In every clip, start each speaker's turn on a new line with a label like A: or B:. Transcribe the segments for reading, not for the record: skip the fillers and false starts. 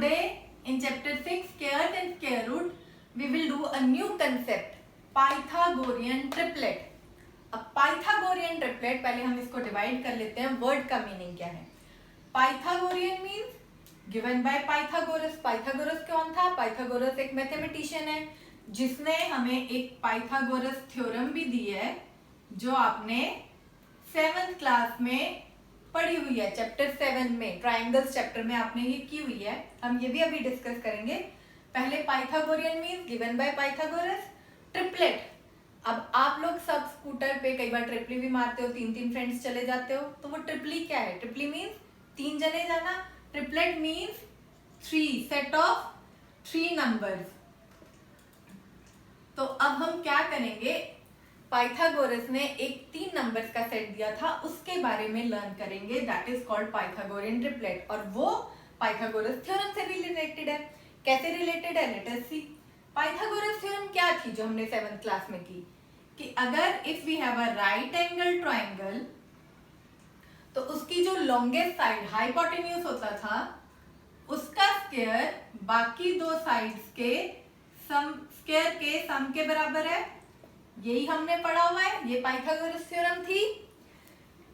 A: Today in chapter 6 squares and square root we will do a new concept Pythagorean triplet. अब Pythagorean triplet पहले हम इसको divide कर लेते हैं वर्ड का मीनिंग क्या है. Pythagorean means given by Pythagoras. Pythagoras कौन था? Pythagoras एक मैथमेटिशियन है जिसने हमें एक पाइथागोरस थ्योरम भी दी है जो आपने 7th क्लास में पढ़ी हुई है. चैप्टर 7 में ट्रायंगल्स चैप्टर में आपने ये की हुई है. हम ये भी अभी डिस्कस करेंगे. पहले Pythagorean means given by Pythagoras. Triplet, अब आप लोग सब स्कूटर पे कई बार ट्रिपली भी मारते हो, 3-3 फ्रेंड्स चले जाते हो, तो वो ट्रिपली क्या है? ट्रिपली मीन्स 3 जने जाना. Triplet means 3 set of 3 numbers. तो अब हम क्या करेंगे, पाइथागोरस ने एक 3 नंबर्स का सेट दिया था उसके बारे में लर्न करेंगे. That is called Pythagorean triplet और वो पाइथागोरस थ्योरम से भी रिलेटेड है. कैसे रिलेटेड है? लेट अस सी. पाइथागोरस थ्योरम क्या थी जो हमने 7th क्लास में की कि अगर if we have a right angle triangle तो उसकी जो लॉन्गेस्ट साइड हाइपोटेन्यूज होता था उसका स्क्वायर बाकी दो साइड्स के स्क्वायर के सम के बराबर है. यही हमने पढ़ा हुआ है. ये पाइथागोरस थ्योरम थी.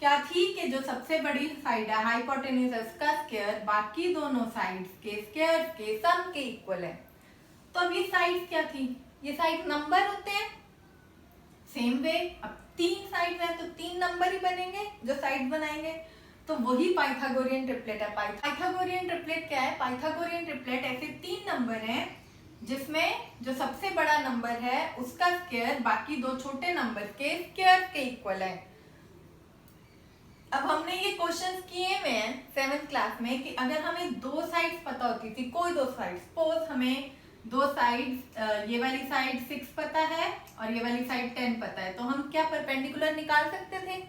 A: क्या थी कि जो सबसे बड़ी साइड है हाइपोटेन्यूज उसका स्क्वायर बाकी दोनों साइड्स के स्क्वायर के सम के इक्वल है. तो अब ये साइड्स क्या थी? ये साइड नंबर होते हैं. सेम वे अब 3 साइड्स हैं तो 3 नंबर ही बनेंगे जो साइड बनाएंगे. तो वही पाइथागोरियन ट्रिपलेट है. पाइथागोरियन ट्रिपलेट क्या है? पाइथागोरियन ट्रिपलेट ऐसे 3 नंबर हैं जिसमें जो सबसे बड़ा नंबर है उसका स्क्वायर बाकी दो छोटे नंबर के स्क्वायर के इक्वल है. अब हमने ये क्वेश्चंस किए हुए हैं 7th क्लास में कि अगर हमें 2 साइड्स पता होती थी, कोई 2 साइड्स, सपोज हमें 2 साइड्स, ये वाली साइड 6 पता है और ये वाली साइड 10 पता है, तो हम क्या परपेंडिकुलर निकाल सकते थे?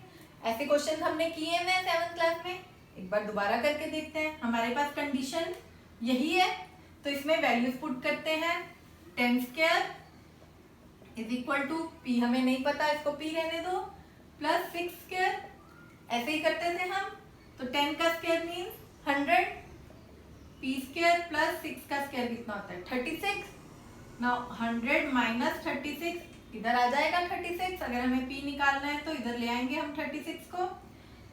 A: ऐसे क्वेश्चन हमने किए हुए हैं 7th क्लास में. एक बार दोबारा करके देखते हैं. हमारे पास कंडीशन यही है तो इसमें वैल्यूज पुट करते हैं. 10 square is equal to P, हमें नहीं पता इसको पी रहने दो, प्लस 6 स्क्वायर. ऐसे ही करते थे हम. तो 10 का square means 100, P square plus 6 का स्क्वायर कितना होता है? 36. नाउ 100 माइनस 36 इधर आ जाएगा 36. अगर हमें पी निकालना है तो इधर ले आएंगे हम 36 को.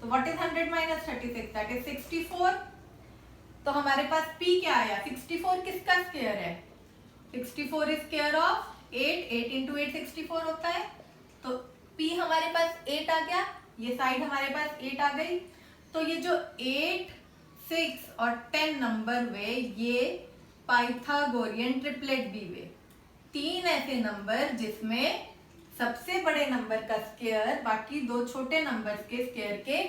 A: तो what is 100 minus 36? That is 64. तो हमारे पास p क्या आया? 64 किसका स्क्वायर है? 64 इज स्क्वायर ऑफ 8. 8 इंटू 8 64 होता है. तो p हमारे पास 8 आ गया. ये साइड हमारे पास 8 आ गई. तो ये जो 8, 6 और 10 नंबर हुए ये पाइथागोरियन ट्रिपलेट भी हुए. 3 ऐसे नंबर जिसमें सबसे बड़े नंबर का स्क्वायर बाकी दो छोटे नंबर के स्क्वायर के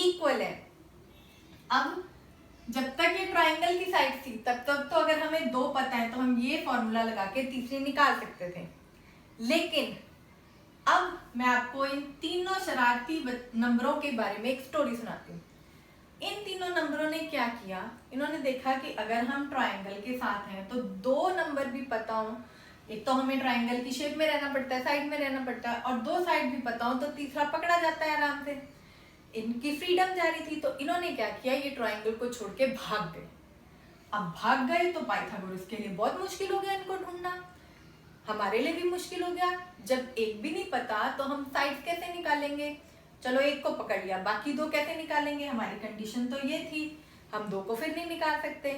A: इक्वल है. अब जब तक ये ट्रायंगल की साइड थी तब तक तो अगर हमें 2 पता है तो हम ये फॉर्मूला लगा के तीसरी निकाल सकते थे. लेकिन अब मैं आपको इन तीनों शरारती नंबरों के बारे में एक स्टोरी सुनाती हूँ. इन तीनों नंबरों ने क्या किया, इन्होंने देखा कि अगर हम ट्रायंगल के साथ हैं तो 2 नंबर भी पता हो. एक तो हमें ट्रायंगल की शेप में रहना पड़ता है, साइड में रहना पड़ता है, और 2 साइड भी पता हो तो तीसरा पकड़ा जाता है आराम से. इनकी फ्रीडम जा रही थी तो इन्होंने क्या किया, ये ट्रायंगल को छोड़ के भाग गए. अब भाग गए तो पाइथागोरस के लिए बहुत मुश्किल हो गया इनको ढूंढना. हमारे लिए भी मुश्किल हो गया. जब एक भी नहीं पता तो हम साइड कैसे निकालेंगे? चलो एक को पकड़ लिया, बाकी 2 कैसे निकालेंगे? हमारी कंडीशन तो ये थी, हम 2 को फिर नहीं निकाल सकते.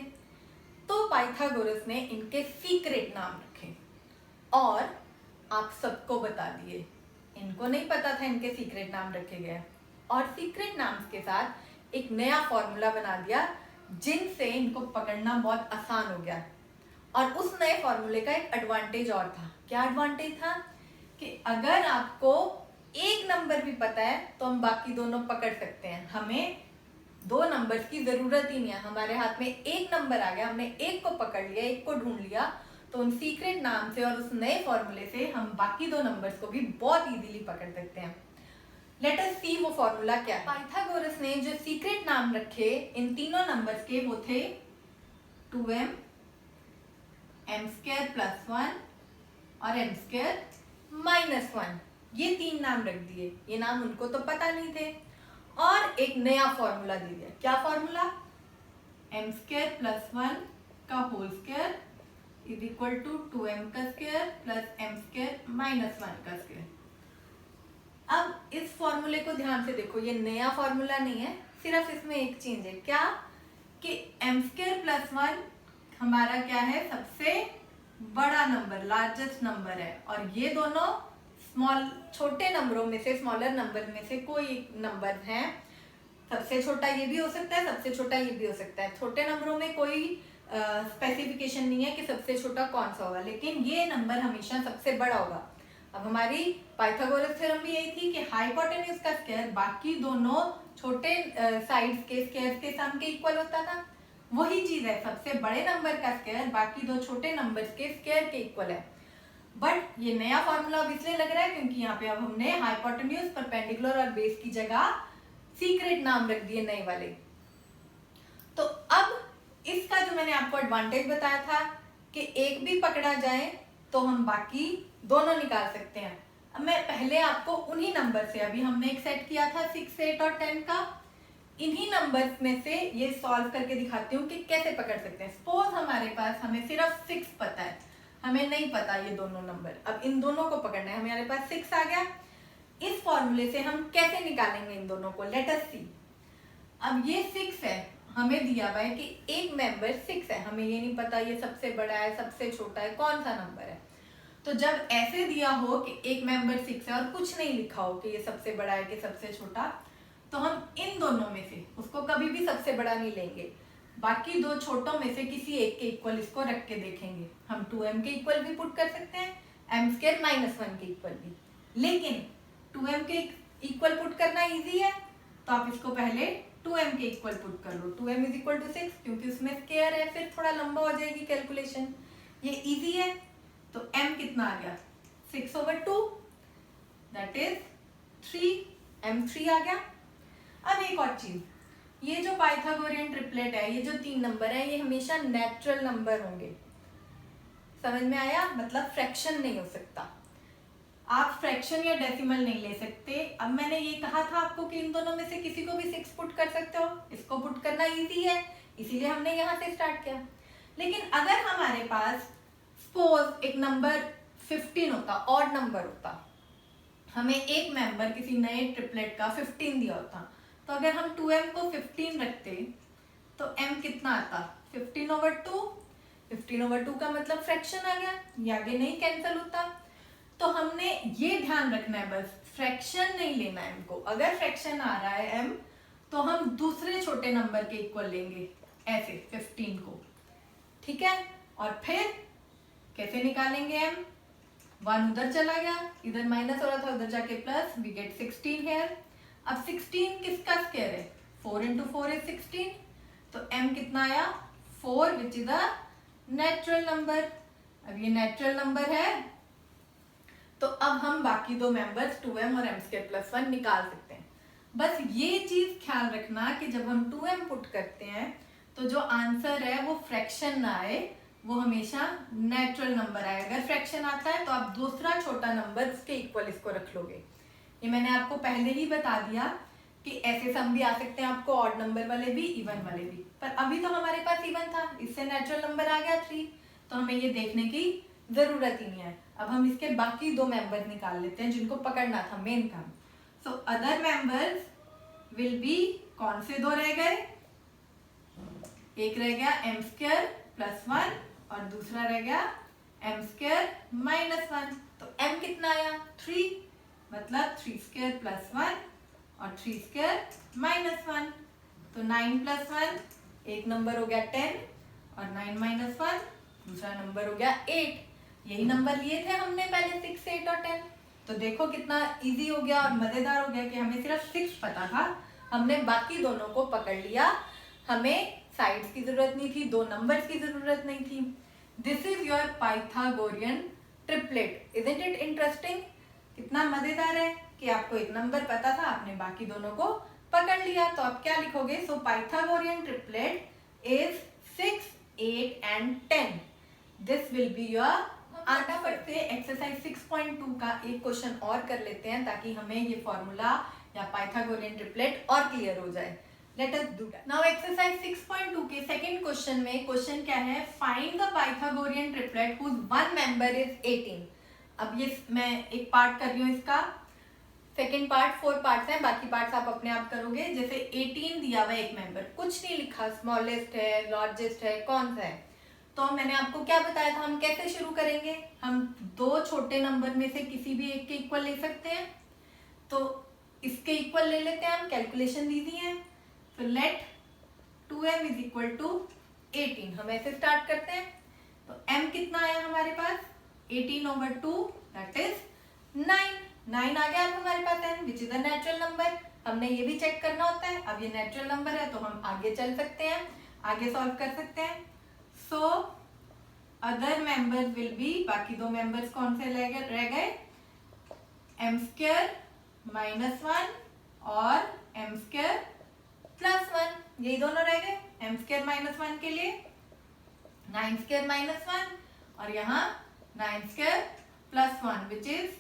A: तो पाइथागोरस ने इनके सीक्रेट नाम रखे और आप सबको बता दिए. इनको नहीं पता था इनके सीक्रेट नाम रखे गए और सीक्रेट नाम्स के साथ एक नया फॉर्मूला बना दिया जिनसे इनको पकड़ना बहुत आसान हो गया. और उस नए फॉर्मूले का एक एडवांटेज और था. क्या एडवांटेज था? कि अगर आपको एक नंबर भी पता है तो हम बाकी दोनों पकड़ सकते हैं. हमें 2 नंबर्स की जरूरत ही नहीं है. हमारे हाथ में एक नंबर आ गया, हमने एक को पकड़ लिया, एक को ढूंढ लिया, तो उन सीक्रेट नाम से और उस नए फॉर्मूले से हम बाकी 2 नंबर्स को भी बहुत इजीली पकड़ सकते हैं. लेट अस सी वो फॉर्मूला क्या है. पाइथागोरस ने जो सीक्रेट नाम रखे इन तीनों नंबर्स के वो थे 2m, m स्क्वायर प्लस 1 और m स्क्वायर माइनस 1. ये 3 नाम रख दिए. ये नाम उनको तो पता नहीं थे. और एक नया फॉर्मूला दे दिया. क्या फॉर्मूला? m स्क्वायर प्लस 1 का whole square is equal to 2m का square plus m square minus 1 का स्क्वायर। अब इस फॉर्मूले को ध्यान से देखो, ये नया फॉर्मूला नहीं है, सिर्फ इसमें एक चेंज है, क्या कि m स्क्वायर प्लस 1 हमारा क्या है, सबसे बड़ा नंबर, लार्जेस्ट नंबर है, और ये दोनों छोटे नंबरों में से, स्मॉलर नंबर में से कोई नंबर है। सबसे छोटा ये भी हो सकता है, सबसे छोटा ये भी हो सकता है। छोटे नंबरों में कोई स्पेसिफिकेशन नहीं है कि सबसे छोटा कौन सा होगा, लेकिन ये नंबर हमेशा सबसे बड़ा होगा। अब हमारी पाइथागोरस थ्योरम भी यही थी कि हाइपोटेन्यूज का स्क्वायर बाकी दोनों छोटे साइड्स के स्क्वायर्स के सम के इक्वल होता था। वही चीज है, सबसे बड़े नंबर का स्क्वायर बाकी दो छोटे नंबर्स के स्क्वायर के इक्वल है। बट ये नया फॉर्मूला अब इसलिए लग रहा है क्योंकि यहाँ पे अब हमने हाइपोटेन्यूज, परपेंडिकुलर और बेस की जगह सीक्रेट नाम रख दिए नए वाले। तो अब इसका जो मैंने आपको एडवांटेज बताया था कि एक भी पकड़ा जाए तो हम बाकी दोनों निकाल सकते हैं। अब मैं पहले आपको उन्हीं नंबर से, अभी हमने एक सेट किया था 6, 8 और 10 का, इन्हीं नंबर्स में से ये सॉल्व करके दिखाती हूँ कि कैसे पकड़ सकते हैं। सपोज हमारे पास, हमें सिर्फ 6 पता है, हमें नहीं पता ये दोनों नंबर। अब इन दोनों को पकड़ना है, हमारे पास 6 आ गया। इस फॉर्मूले से हम कैसे निकालेंगे इन दोनों को, लेट अस सी। अब ये 6 है, हमें दिया हुआ है कि एक मेंबर 6 है, हमें ये नहीं पता ये सबसे बड़ा है सबसे छोटा है कौन सा नंबर है। तो जब ऐसे दिया हो कि एक मेंबर 6 है और कुछ नहीं लिखा हो कि ये सबसे बड़ा है कि सबसे छोटा, तो हम इन दोनों में से उसको कभी भी सबसे बड़ा नहीं लेंगे, बाकी दो छोटों में से किसी एक के इक्वल इसको रख के देखेंगे। हम 2m के इक्वल भी पुट कर सकते हैं, m स्क्वायर माइनस 1 के इक्वल भी, लेकिन 2m के इक्वल पुट करना इजी है, तो आप इसको पहले 2m के इक्वल पुट कर लो। 2m इज इक्वल टू 6, क्योंकि उसमें स्क्वायर है, फिर थोड़ा लंबा हो जाएगी कैलकुलेशन, ये इजी है। तो m कितना आ गया, 6/2, दैट इज 3, m3 आ गया। अब एक और चीज, ये जो पाइथागोरियन ट्रिपलेट है, ये जो 3 नंबर है, ये हमेशा नेचुरल नंबर होंगे। समझ में आया, मतलब फ्रैक्शन नहीं हो सकता, आप फ्रैक्शन या डेसिमल नहीं ले सकते। अब मैंने ये कहा था आपको कि इन दोनों में से किसी को भी 6 पुट कर सकते हो, इसको पुट करना इजी है, इसीलिए हमने यहाँ से स्टार्ट किया। लेकिन अगर हमारे पास सपोज एक नंबर 15 होता, ऑड नंबर होता, हमें एक मेंबर किसी नए ट्रिपलेट का 15 दिया होता, तो अगर हम 2m को 15 रखते तो m कितना आता, 15/2। 15/2 का मतलब फ्रैक्शन आ गया, ये आगे नहीं कैंसिल होता। तो हमने ये ध्यान रखना है, बस फ्रैक्शन नहीं लेना है m को। अगर फ्रैक्शन आ रहा है m, तो हम दूसरे छोटे नंबर के इक्वल लेंगे, ऐसे 15 को, ठीक है। और फिर कैसे निकालेंगे m, 1 उधर चला गया, इधर माइनस हो रहा था, उधर जाके प्लस, वी गेट 16 हेयर। अब 16 किसका स्क्वायर है, 4 × 4 इज 16, तो m कितना आया, 4, which is a natural number. अब ये नेचुरल नंबर है, तो अब हम बाकी दो मेंबर्स 2m और m2+1 निकाल सकते हैं। बस ये चीज ख्याल रखना कि जब हम 2m पुट करते हैं तो जो आंसर है वो फ्रैक्शन ना आए, वो हमेशा नेचुरल नंबर आए। अगर फ्रैक्शन आता है तो आप दूसरा छोटा नंबर उसके इक्वल इसको रख लोगे। ये मैंने आपको पहले ही बता दिया कि ऐसे सम भी आ सकते हैं आपको, ऑड नंबर वाले भी, इवन वाले भी। पर अभी तो हमारे पास इवन था, इससे नेचुरल नंबर आ गया 3, तो हमें ये देखने की जरूरत ही नहीं है। अब हम इसके बाकी दो मेंबर निकाल लेते हैं जिनको पकड़ना था, मेन काम। So other members will be, कौन से दो रह गए, एक रह गया m2+1 और दूसरा रह गया m2-1। तो m कितना आया, 3, मतलब 3² + 1 और 3² - 1। तो 9+1, एक नंबर हो गया 10 और 9 - 1 दूसरा नंबर हो गया 8। यही नंबर लिए थे हमने पहले 6, 8 और 10। तो देखो कितना इजी हो गया और मजेदार हो गया कि हमें सिर्फ 6 पता था, हमने बाकी दोनों को पकड़ लिया, हमें साइड्स की जरूरत नहीं थी, दो नंबर्स की जरूरत नहीं थी। This is your Pythagorean triplet. Isn't it interesting, कितना मजेदार है कि आपको एक नंबर पता था, आपने बाकी दोनों को पकड़ लिया। तो आप क्या लिखोगे, so Pythagorean triplet is 6, 8 and 10। This will be your. फटाफट से एक्सरसाइज 6.2 का एक क्वेश्चन और कर लेते हैं ताकि हमें ये फॉर्मूला या पाइथागोरियन ट्रिपलेट और क्लियर हो जाए। Let us do that. Now exercise 6.2 के ये सेकंड क्वेश्चन में क्वेश्चन क्या है, find the Pythagorean triplet whose one member is 18। अब ये मैं एक पार्ट कर रही हूँ इसका, सेकेंड पार्ट 4 पार्ट्स हैं, बाकी पार्ट्स आप अपने आप करोगे। जैसे 18 दिया हुआ एक मेंबर, कुछ नहीं लिखा, स्मॉलेस्ट है, लार्जेस्ट है, कौन सा है। तो मैंने आपको क्या बताया था, हम कैसे शुरू करेंगे, हम दो छोटे नंबर में से किसी भी एक के इक्वल ले सकते हैं। तो इसके इक्वल ले लेते हैं हम, कैलकुलेशन इजी है। तो late 2m is equal to 18, हम ऐसे स्टार्ट करते हैं। तो m कितना आया हमारे पास, 18/2 दैट इज 9 आ गया अब हमारे पास n which is a natural number. हमने ये भी चेक करना होता है, अब ये नेचुरल नंबर है तो हम आगे चल सकते हैं, आगे सॉल्व कर सकते हैं। So other members will be, बाकी दो मेंबर्स कौन से रह गए, m² -1 और m² +1, यही दोनों रह गए। m² -1 के लिए 9² -1 और यहाँ 9² +1 विच इज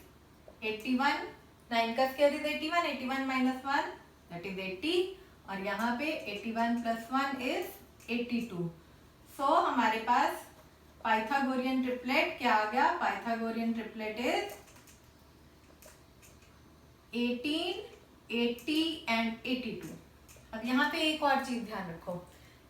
A: 81, 9 का स्क्वायर इज 81, 81 - 1 दैट इज 80 और यहाँ पे 81 + 1 इज 82। सो हमारे पास पाइथागोरियन ट्रिपलेट क्या आ गया, पाइथागोरियन ट्रिपलेट इज 18, 80 एंड 82। अब यहाँ पे एक और चीज ध्यान रखो,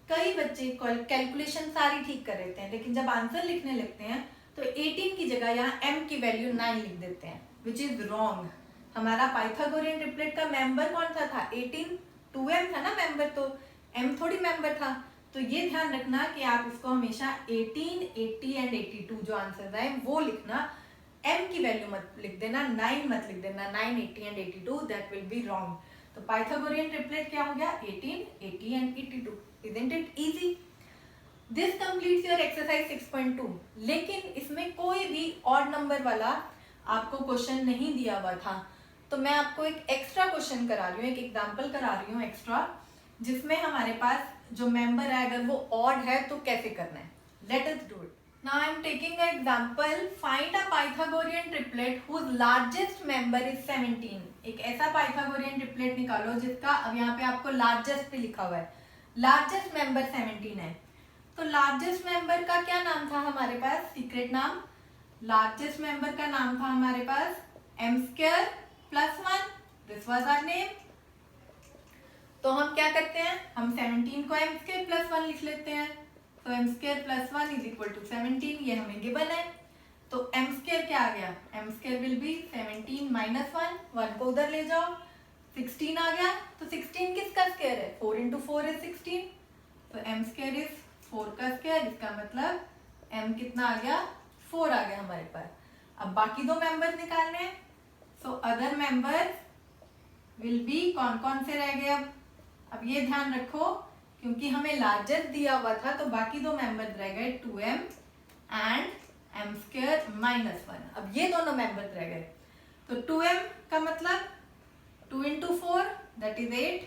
A: कई बच्चे कैलकुलेशन सारी ठीक कर लेते हैं, लेकिन जब आंसर लिखने लगते हैं तो 18 की जगह यहाँ m की वैल्यू 9 लिख देते हैं, विच इज रॉन्ग। हमारा पाइथागोरियन ट्रिपलेट का मेंबर कौन सा था, 18, 2m था ना मेंबर, तो m थोड़ी मेंबर था। तो ये ध्यान रखना कि आप इसको हमेशा 18, 80 एंड 82 जो आंसर आए वो लिखना, m की वैल्यू मत लिख देना, 9 मत लिख देना, 9, 80 and 82 that will be wrong. तो पाइथागोरियन ट्रिपलेट क्या हो गया, 18, 80 and 82। Isn't it easy? This completes your exercise 6.2। लेकिन इसमें कोई भी ऑड नंबर वाला आपको क्वेश्चन नहीं दिया हुआ था, तो मैं आपको एक एक्स्ट्रा क्वेश्चन करा रही हूँ, एक एग्जांपल करा रही हूँ एक्स्ट्रा, जिसमें हमारे पास जो मेंबर है अगर वो ऑड है तो कैसे करना है। Late us do it. Now I am taking an example. Find a Pythagorean triplet whose largest member is 17। एक ऐसा पाइथागोरियन ट्रिपलेट निकालो जिसका, अब यहाँ पे आपको लार्जेस्ट भी लिखा हुआ है, लार्जेस्ट मेंबर 17 है। तो लार्जेस्ट मेंबर का क्या नाम था हमारे पास, सीक्रेट नाम, लार्जेस्ट मेंबर का नाम था हमारे पास m² +1, this was our name. तो हम क्या करते हैं, हम 17 को m² +1 लिख लेते हैं, तो m² +1 इज इक्वल टू 17, ये हमें गिवन है। तो m² क्या आ गया, m² विल बी 17 - 1 को उधर ले जाओ, 16 आ गया। तो 16 किसका स्क्वायर है, 4 × 4 इज 16, तो m² इज 4 का स्क्वायर, इसका मतलब m कितना आ गया, 4 आ गया हमारे पास। अब बाकी दो मेंबर निकालने हैं, so other member will be, कौन कौन से रह गए अब ये ध्यान रखो, क्योंकि हमें लार्जेस्ट दिया हुआ था तो बाकी दो मेंबर रह गए 2m एंड m² -1। अब ये दोनों मेंबर रह गए, तो 2m का मतलब 2 × 4 दैट इज 8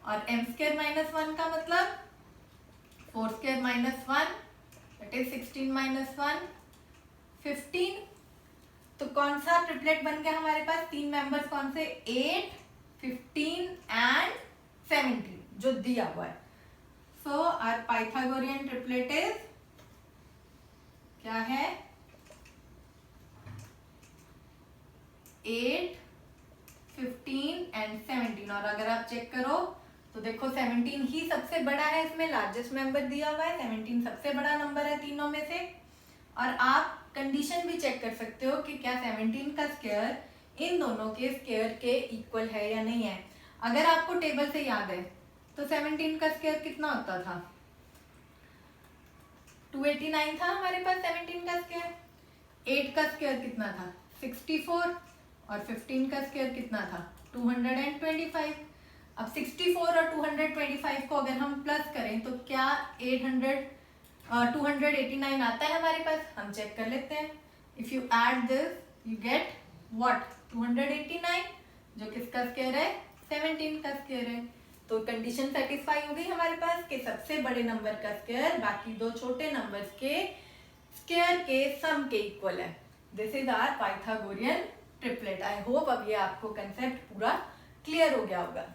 A: और m² -1 का मतलब 4² -1 दैट इज 16 - 1 15। तो कौन सा ट्रिपलेट बन गया हमारे पास, तीन मेंबर्स कौन से, 8, 15 एंड 17 जो दिया हुआ है। So our Pythagorean triplet is क्या है, 8, 15 एंड 17। और अगर आप चेक करो तो देखो 17 ही सबसे बड़ा है, इसमें लार्जेस्ट मेंबर दिया हुआ है, 17 सबसे बड़ा नंबर है तीनों में से। और आप कंडीशन भी चेक कर सकते हो कि क्या 17 का स्क्वायर इन दोनों के स्क्वायर के इक्वल है या नहीं है। अगर आपको टेबल से याद है तो 17 का स्क्वायर कितना होता था, 289 था हमारे पास 17 का स्क्वायर। 8 का स्क्वायर कितना था, 64 और 15 का स्क्वायर कितना था, 225। अब 64 और 225 को अगर हम प्लस करें तो क्या 289 आता है हमारे पास, हम चेक कर लेते हैं। If you add this you get what, 289 जो किसका स्क्वायर है, 17 का स्क्वायर है। तो कंडीशन सेटिस्फाई हो गई हमारे पास कि सबसे बड़े नंबर का स्क्वायर बाकी दो छोटे नंबर्स के स्क्वायर के सम के इक्वल है। This is our Pythagorean triplet. I hope अब ये आपको कंसेप्ट पूरा क्लियर हो गया होगा।